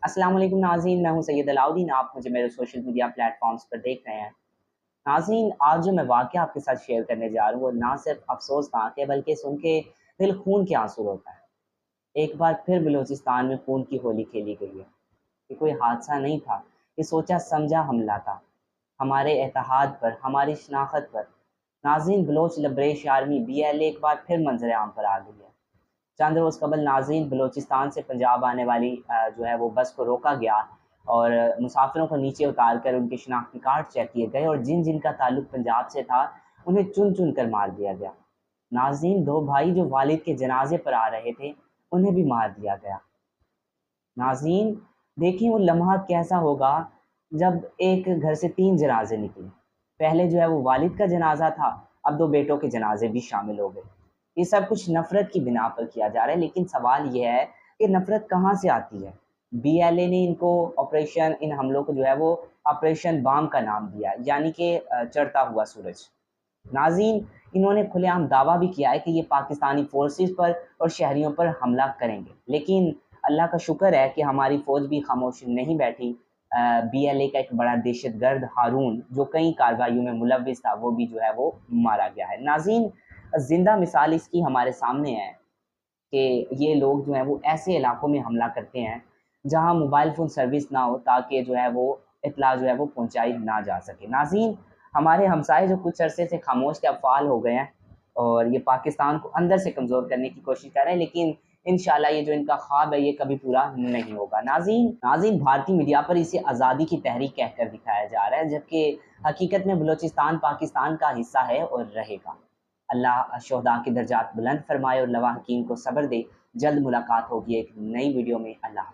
अस्सलाम वालेकुम नाज़रीन, मैं हूं सैयद अलाउद्दीन। आप मुझे मेरे सोशल मीडिया प्लेटफॉर्म्स पर देख रहे हैं। नाज़रीन, आज जो मैं वाक़या आपके साथ शेयर करने जा रहा हूँ वो ना सिर्फ अफसोसनाक है बल्कि सुन के दिल खून के आंसू रोता है। एक बार फिर बलूचिस्तान में खून की होली खेली गई है। ये कोई हादसा नहीं था, ये सोचा समझा हमला था, हमारे एतहाद पर, हमारी शनाख्त पर। नाज़रीन, बलोच लिबरेशन आर्मी BLA एक बार फिर मंजर आम पर आ गई है। चंद रोज़ कबल नाज़रीन, बलूचिस्तान से पंजाब आने वाली जो है वो बस को रोका गया और मुसाफिरों को नीचे उतार कर उनके शनाख्ती कार्ड चेक किए गए और जिन जिन का ताल्लुक पंजाब से था उन्हें चुन चुन कर मार दिया गया। नाज़रीन, दो भाई जो वालिद के जनाजे पर आ रहे थे उन्हें भी मार दिया गया। नाज़रीन, देखिए वो लम्हा कैसा होगा जब एक घर से 3 जनाजे निकले। पहले जो है वो वालिद का जनाजा था, अब 2 बेटों के जनाजे भी शामिल हो गए। ये सब कुछ नफ़रत की बिना पर किया जा रहा है, लेकिन सवाल ये है कि नफ़रत कहाँ से आती है? BLA ने इनको इन हमलों को जो है वो ऑपरेशन बाम का नाम दिया, यानी कि चढ़ता हुआ सूरज। नाज़रीन, इन्होंने खुलेआम दावा भी किया है कि ये पाकिस्तानी फ़ोर्सेस पर और शहरियों पर हमला करेंगे, लेकिन अल्लाह का शुक्र है कि हमारी फ़ौज भी खामोश नहीं बैठी। BLA का एक बड़ा दहशतगर्द हारून जो कई कार्रवाइयों में मुलव्विस था वो भी जो है वो मारा गया है। नाज़रीन, ज़िंदा मिसाल इसकी हमारे सामने है कि ये लोग जो हैं वो ऐसे इलाकों में हमला करते हैं जहाँ मोबाइल फ़ोन सर्विस ना हो, ताकि जो है वो इत्तला जो है वो पहुँचाई ना जा सके। नाज़रीन, हमारे हमसाए जो कुछ अरसे से खामोश थे अब फ़ाल हो गए हैं और ये पाकिस्तान को अंदर से कमज़ोर करने की कोशिश कर रहे हैं, लेकिन इंशाल्लाह ये जो इनका ख्वाब है ये कभी पूरा नहीं होगा। नाज़रीन, भारतीय मीडिया पर इसे आज़ादी की तहरीक कहकर दिखाया जा रहा है, जबकि हकीकत में बलूचिस्तान पाकिस्तान का हिस्सा है और रहेगा। अल्लाह शोहदा के दर्जात बुलंद फरमाए और लवा हकीम को सब्र दे। जल्द मुलाकात होगी एक नई वीडियो में। अल्लाह।